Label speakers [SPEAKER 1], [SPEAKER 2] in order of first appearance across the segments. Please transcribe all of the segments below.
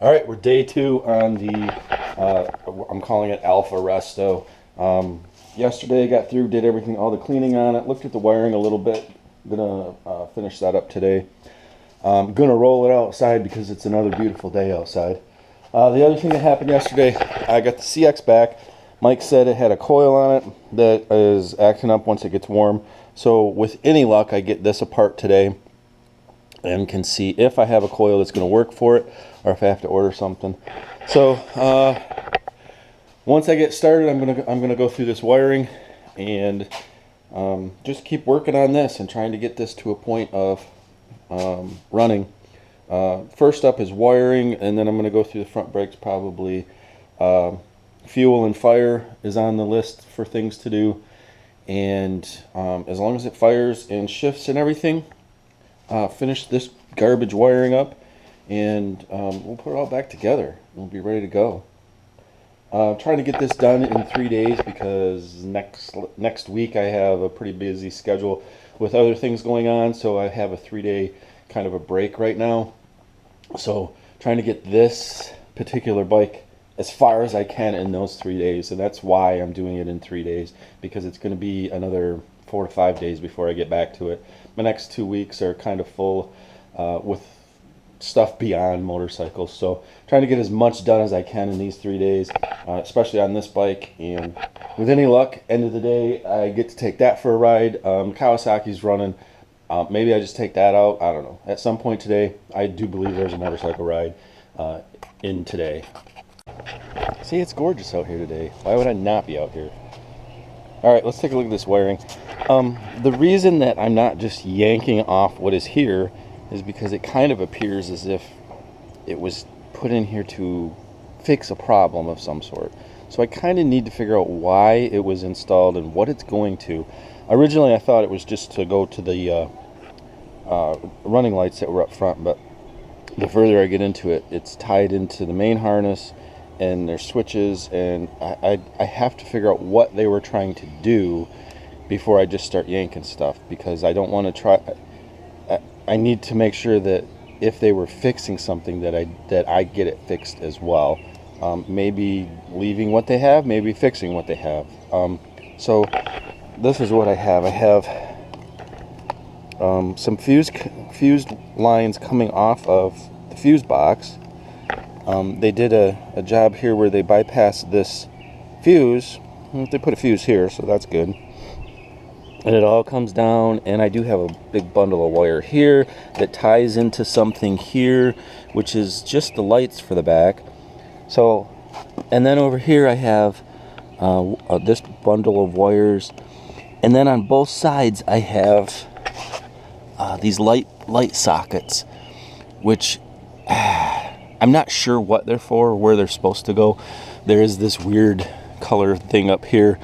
[SPEAKER 1] All right, we're day 2 on the, I'm calling it Alpha Resto. Yesterday I got through, did everything, all the cleaning on it, looked at the wiring a little bit. Gonna finish that up today. I'm gonna roll it outside because it's another beautiful day outside. The other thing that happened yesterday, I got the CX back. Mike said it had a coil on it that is acting up once it gets warm. So with any luck, I get this apart today and can see if I have a coil that's going to work for it or if I have to order something. So once I get started, I'm gonna go through this wiring and just keep working on this and trying to get this to a point of running. First up is wiring, and then I'm going to go through the front brakes probably. Fuel and fire is on the list for things to do, and as long as it fires and shifts and everything, finish this garbage wiring up, and we'll put it all back together. We'll be ready to go. Trying to get this done in 3 days because next week I have a pretty busy schedule with other things going on, so I have a 3-day kind of a break right now. So trying to get this particular bike as far as I can in those 3 days, and that's why I'm doing it in 3 days, because it's going to be another 4 to 5 days before I get back to it. My next 2 weeks are kind of full with stuff beyond motorcycles, so trying to get as much done as I can in these 3 days, especially on this bike. And with any luck, end of the day I get to take that for a ride. Kawasaki's running. Maybe I just take that out. I don't know. At some point today, I do believe there's a motorcycle ride in today. See, it's gorgeous out here today. Why would I not be out here? All right, let's take a look at this wiring. The reason that I'm not just yanking off what is here is because it kind of appears as if it was put in here to fix a problem of some sort. So I kind of need to figure out why it was installed and what it's going to. Originally I thought it was just to go to the running lights that were up front, but the further I get into it, it's tied into the main harness and there's switches, and I have to figure out what they were trying to do before I just start yanking stuff, because I don't want to try. I need to make sure that if they were fixing something that I get it fixed as well. Maybe leaving what they have, maybe fixing what they have. So this is what I have. I have some fused lines coming off of the fuse box. They did a job here where they bypassed this fuse. They put a fuse here, so that's good. And it all comes down, and I do have a big bundle of wire here that ties into something here, which is just the lights for the back. So, and then over here I have this bundle of wires, and then on both sides I have these light sockets, which I'm not sure what they're for or where they're supposed to go. There is this weird color thing up here,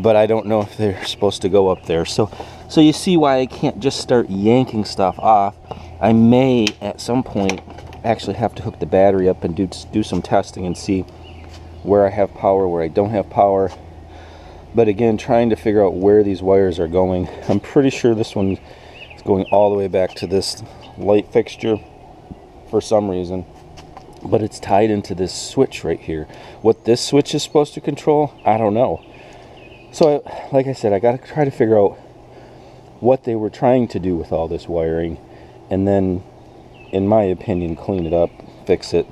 [SPEAKER 1] but I don't know if they're supposed to go up there. So you see why I can't just start yanking stuff off. I may at some point actually have to hook the battery up and do some testing and see where I have power, where I don't have power. But again, trying to figure out where these wires are going. I'm pretty sure this one is going all the way back to this light fixture for some reason, but it's tied into this switch right here. What this switch is supposed to control, I don't know. So like I said, I got to try to figure out what they were trying to do with all this wiring, and then, in my opinion, clean it up, fix it.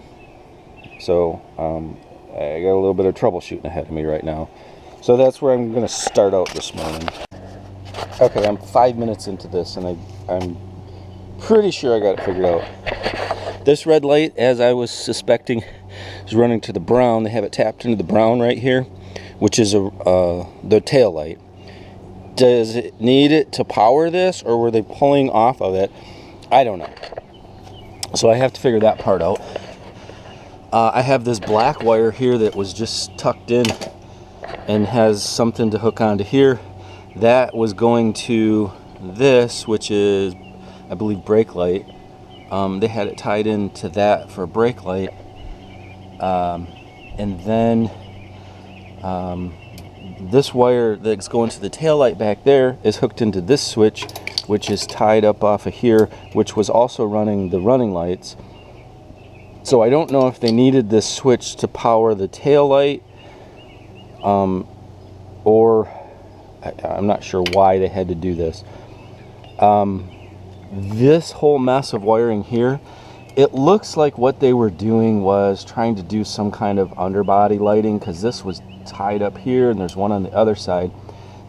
[SPEAKER 1] So I got a little bit of troubleshooting ahead of me right now. So that's where I'm going to start out this morning. Okay, I'm 5 minutes into this, and I'm pretty sure I got it figured out. This red light, as I was suspecting, is running to the brown. They have it tapped into the brown right here, which is the tail light. Does it need it to power this, or were they pulling off of it? I don't know. So I have to figure that part out. I have this black wire here that was just tucked in and has something to hook onto here. That was going to this, which is, I believe, brake light. They had it tied into that for brake light. And then this wire that's going to the tail light back there is hooked into this switch, which is tied up off of here, which was also running the running lights. So I don't know if they needed this switch to power the tail light, or I'm not sure why they had to do this. This whole mess of wiring here, it looks like what they were doing was trying to do some kind of underbody lighting, because this was tied up here and there's one on the other side.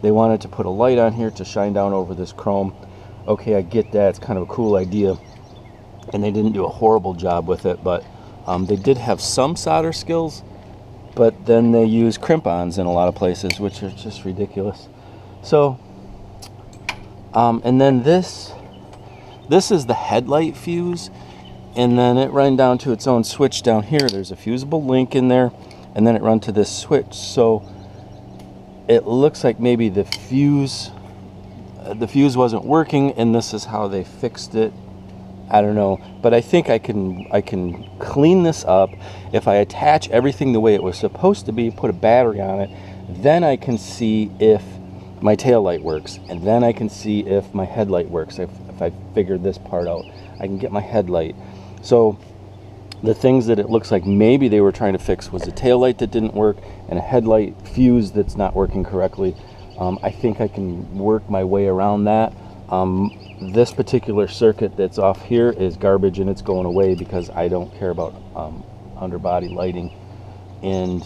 [SPEAKER 1] They wanted to put a light on here to shine down over this chrome. Okay, I get that, it's kind of a cool idea, and they didn't do a horrible job with it, but they did have some solder skills, but then they use crimp-ons in a lot of places, which are just ridiculous. So and then this is the headlight fuse, and then it ran down to its own switch down here. There's a fusible link in there, and then it run to this switch. So it looks like maybe the fuse wasn't working, and this is how they fixed it. I don't know, but I think I can clean this up if I attach everything the way it was supposed to be, put a battery on it. Then I can see if my tail light works, and then I can see if my headlight works. If I figured this part out, I can get my headlight. So the things that it looks like maybe they were trying to fix was a tail light that didn't work and a headlight fuse that's not working correctly. I think I can work my way around that. This particular circuit that's off here is garbage, and it's going away because I don't care about underbody lighting. And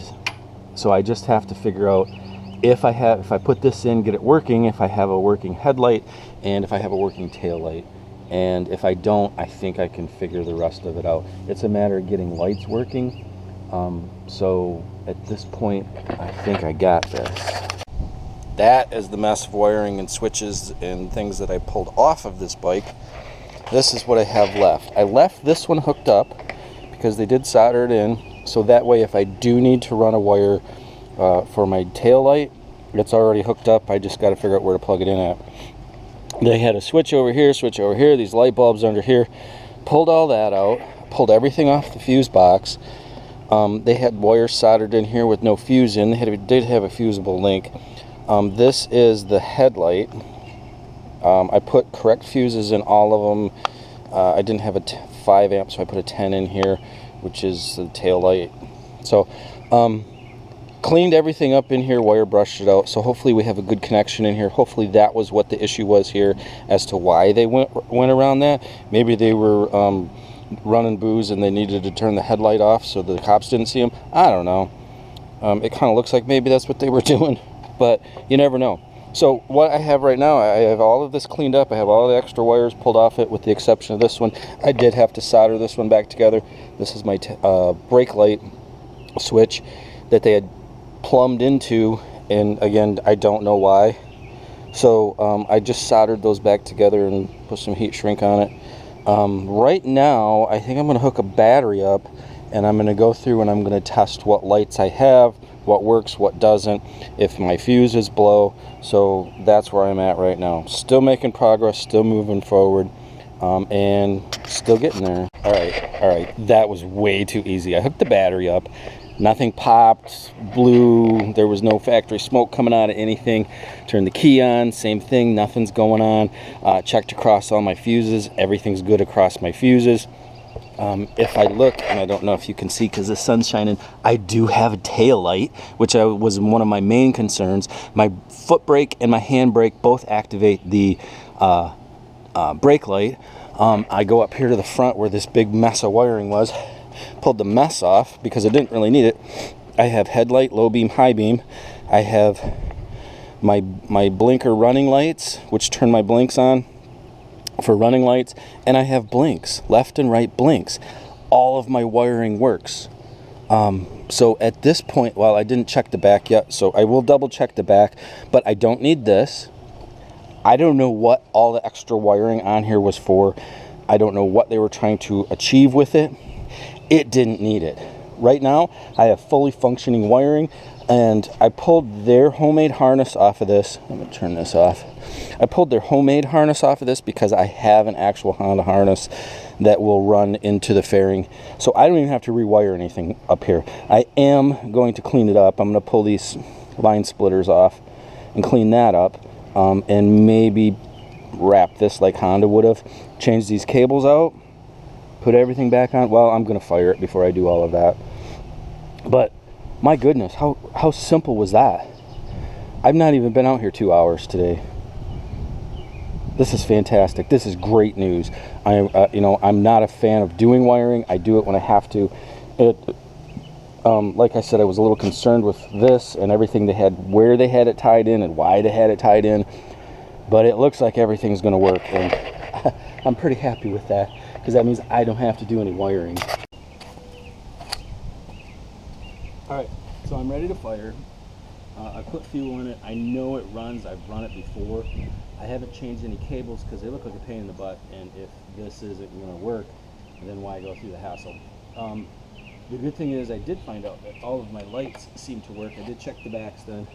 [SPEAKER 1] so I just have to figure out if I put this in, get it working, if I have a working headlight, and if I have a working tail light. And if I don't, I think I can figure the rest of it out. It's a matter of getting lights working. So at this point, I think I got this. That is the mess of wiring and switches and things that I pulled off of this bike. This is what I have left. I left this one hooked up because they did solder it in, so that way if I do need to run a wire for my tail light, it's already hooked up. I just got to figure out where to plug it in at. They had a switch over here, these light bulbs under here. Pulled all that out, pulled everything off the fuse box. They had wires soldered in here with no fuse in. They did have a fusible link. This is the headlight. I put correct fuses in all of them. I didn't have a 5 amp, so I put a 10 in here, which is the tail light. So cleaned everything up in here, wire brushed it out, so hopefully we have a good connection in here. Hopefully that was what the issue was here as to why they went around that. Maybe they were running booze and they needed to turn the headlight off so the cops didn't see them. I don't know. It kind of looks like maybe that's what they were doing, but you never know. So what I have right now, I have all of this cleaned up. I have all the extra wires pulled off it with the exception of this one. I did have to solder this one back together. This is my brake light switch that they had plumbed into, and again, I don't know why. So I just soldered those back together and put some heat shrink on it. Right now, I think I'm going to hook a battery up, and I'm going to go through and I'm going to test what lights I have, what works, what doesn't, if my fuses blow. So that's where I'm at right now. Still making progress, still moving forward, and still getting there. All right, that was way too easy. I hooked the battery up. Nothing popped, blew, there was no factory smoke coming out of anything. Turned the key on, same thing, nothing's going on. Checked across all my fuses, everything's good across my fuses. If I look, and I don't know if you can see because the sun's shining, I do have a tail light, which was one of my main concerns. My foot brake and my hand brake both activate the brake light. I go up here to the front where this big mess of wiring was. Pulled the mess off because I didn't really need it. I have headlight, low beam, high beam. I have my blinker running lights, which turn my blinks on for running lights, and I have blinks, left and right blinks. All of my wiring works. So at this point, while I didn't check the back yet, so I will double check the back, but I don't need this. I don't know what all the extra wiring on here was for. I don't know what they were trying to achieve with it. It didn't need it. Right now, I have fully functioning wiring, and I pulled their homemade harness off of this. Let me turn this off. I pulled their homemade harness off of this because I have an actual Honda harness that will run into the fairing. So I don't even have to rewire anything up here. I am going to clean it up. I'm going to pull these line splitters off and clean that up, and maybe wrap this like Honda would have. Change these cables out. put everything back on. Well, I'm gonna fire it before I do all of that. But my goodness, how simple was that? I've not even been out here 2 hours today. This is fantastic. This is great news. You know, I'm not a fan of doing wiring. I do it when I have to. Like I said, I was a little concerned with this and everything they had, where they had it tied in and why they had it tied in. But it looks like everything's going to work, and I'm pretty happy with that, because that means I don't have to do any wiring. All right, so I'm ready to fire. I put fuel in it. I know it runs. I've run it before. I haven't changed any cables because they look like a pain in the butt, and if this isn't going to work, then why go through the hassle? The good thing is I did find out that all of my lights seem to work. I did check the backs then,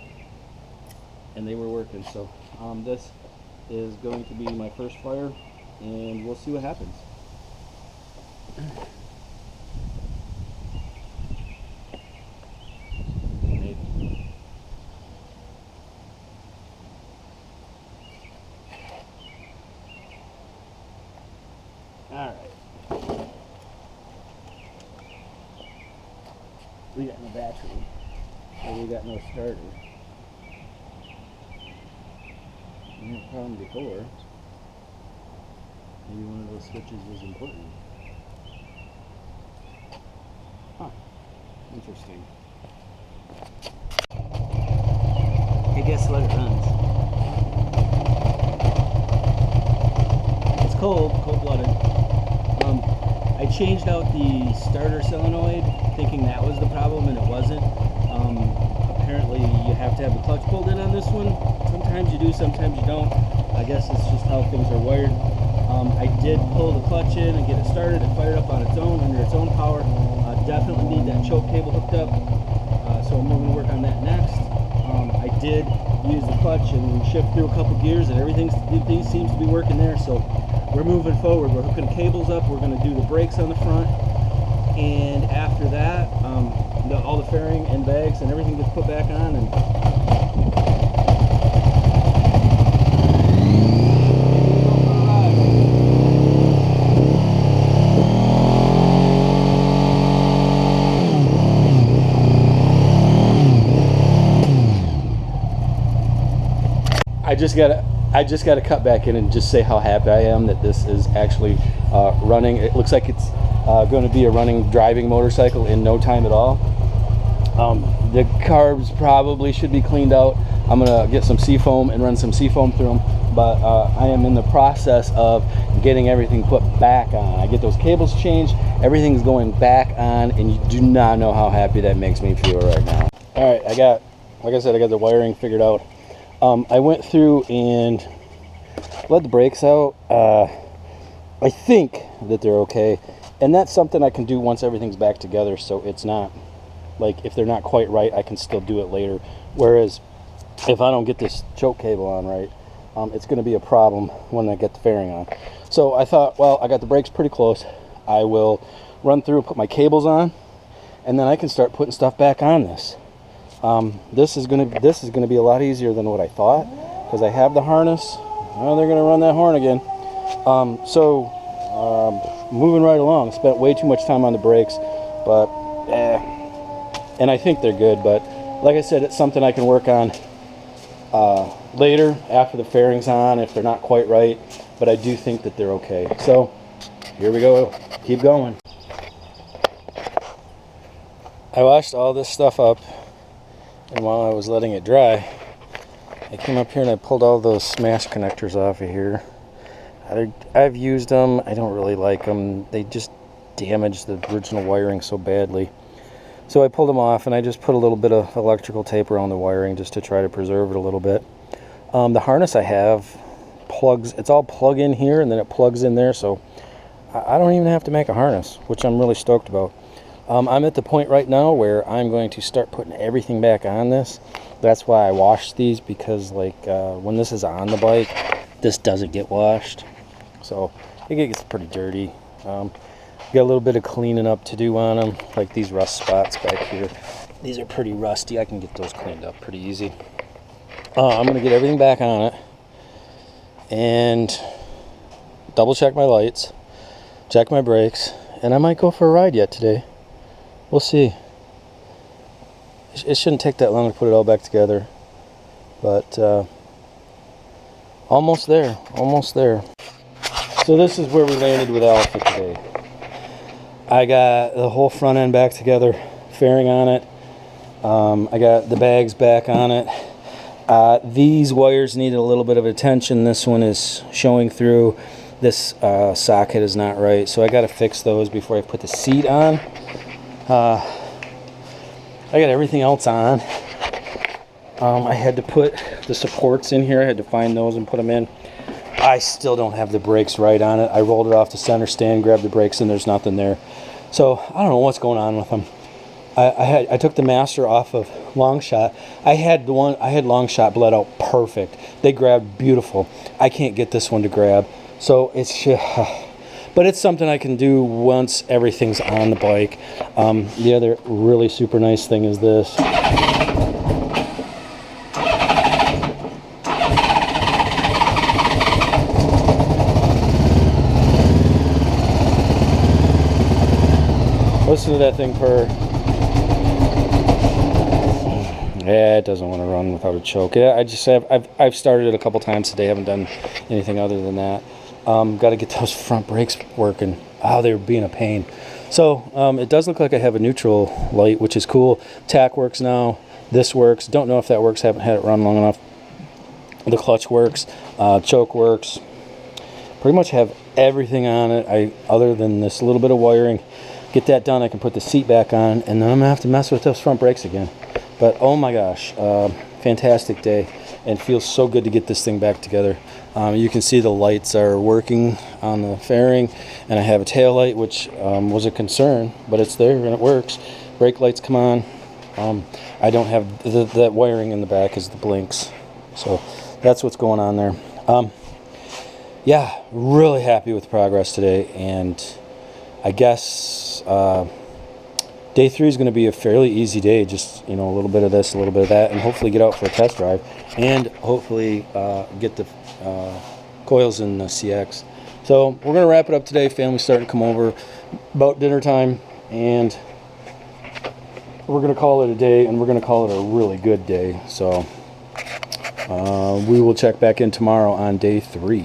[SPEAKER 1] and they were working. So this is going to be my first fire, and we'll see what happens. Alright. We got no battery, and we got no starter. We had a problem before. Maybe one of those switches was important. Huh. Interesting. Hey, guess what? It runs. It's cold-blooded. I changed out the starter solenoid, thinking that was the problem, and it wasn't. Apparently, you have to have the clutch pulled in on this one. Sometimes you do, sometimes you don't. I guess it's just how things are wired. I did pull the clutch in and get it started. It fired up on its own, under its own power. Definitely need that choke cable hooked up, so I'm going to work on that next. I did use the clutch and shift through a couple gears, and everything seems to be working there. So we're moving forward. We're hooking cables up. We're going to do the brakes on the front, and after that, all the fairing and bags and everything gets put back on. And I just gotta cut back in and just say how happy I am that this is actually running. It looks like it's going to be a running driving motorcycle in no time at all. The carbs probably should be cleaned out. I'm gonna get some seafoam and run some seafoam through them, but I am in the process of getting everything put back on. I get those cables changed, everything's going back on, and you do not know how happy that makes me feel right now. All right, like I said, I got the wiring figured out. I went through and let the brakes out. I think that they're okay, and that's something I can do once everything's back together, so it's not like, if they're not quite right, I can still do it later. Whereas if I don't get this choke cable on right, it's going to be a problem when I get the fairing on. So I thought, well, I got the brakes pretty close. I will run through and put my cables on, and then I can start putting stuff back on this. This is gonna be a lot easier than what I thought, because I have the harness. Oh, they're gonna run that horn again. Moving right along. Spent way too much time on the brakes, but and I think they're good. But like I said, it's something I can work on later after the fairing's on if they're not quite right. But I do think that they're okay. So here we go. Keep going. I washed all this stuff up. And while I was letting it dry, I came up here and I pulled all those smash connectors off of here. I've used them. I don't really like them. They just damage the original wiring so badly. So I pulled them off, and I just put a little bit of electrical tape around the wiring just to try to preserve it a little bit. The harness I have plugs. It's all plug in here, and then it plugs in there, so I don't even have to make a harness, which I'm really stoked about. I'm at the point right now where I'm going to start putting everything back on this. That's why I washed these, because like when this is on the bike, this doesn't get washed. So it gets pretty dirty. Got a little bit of cleaning up to do on them, like these rust spots back here. These are pretty rusty. I can get those cleaned up pretty easy. I'm going to get everything back on it and double check my lights.
[SPEAKER 2] check my brakes, and I might go for a ride yet today. We'll see. It shouldn't take that long to put it all back together, but almost there, almost there. So this is where we landed with Alpha today. I got the whole front end back together, fairing on it. I got the bags back on it. These wires needed a little bit of attention. This one is showing through. This socket is not right, so I got to fix those before I put the seat on. I got everything else on. I had to put the supports in here. I had to find those and put them in. I still don't have the brakes right on it. I rolled it off the center stand, grabbed the brakes, and there's nothing there. So I don't know what's going on with them. I took the master off of long shot. I had long shot bled out perfect. They grabbed beautiful. I can't get this one to grab. So it's but it's something I can do once everything's on the bike. The other really super nice thing is this. Listen to that thing purr. Yeah, it doesn't want to run without a choke. Yeah, I've started it a couple times today. Haven't done anything other than that. Got to get those front brakes working. Oh, they were being a pain. So it does look like I have a neutral light, which is cool. Tack works now. This works. Don't know if that works. Haven't had it run long enough. The clutch works. Choke works. Pretty much have everything on it. Other than this little bit of wiring. Get that done. I can put the seat back on, and then I'm gonna have to mess with those front brakes again. But oh my gosh, fantastic day, and feels so good to get this thing back together. You can see the lights are working on the fairing, and I have a tail light, which was a concern, but it's there and it works. Brake lights come on. I don't have that wiring in the back is the blinks, so that's what's going on there. Yeah, really happy with the progress today, and I guess day 3 is going to be a fairly easy day. Just, you know, a little bit of this, a little bit of that, and hopefully get out for a test drive, and hopefully get the coils in the CX. So we're going to wrap it up today. Family's starting to come over about dinner time, and we're going to call it a day, and we're going to call it a really good day. So we will check back in tomorrow on day 3.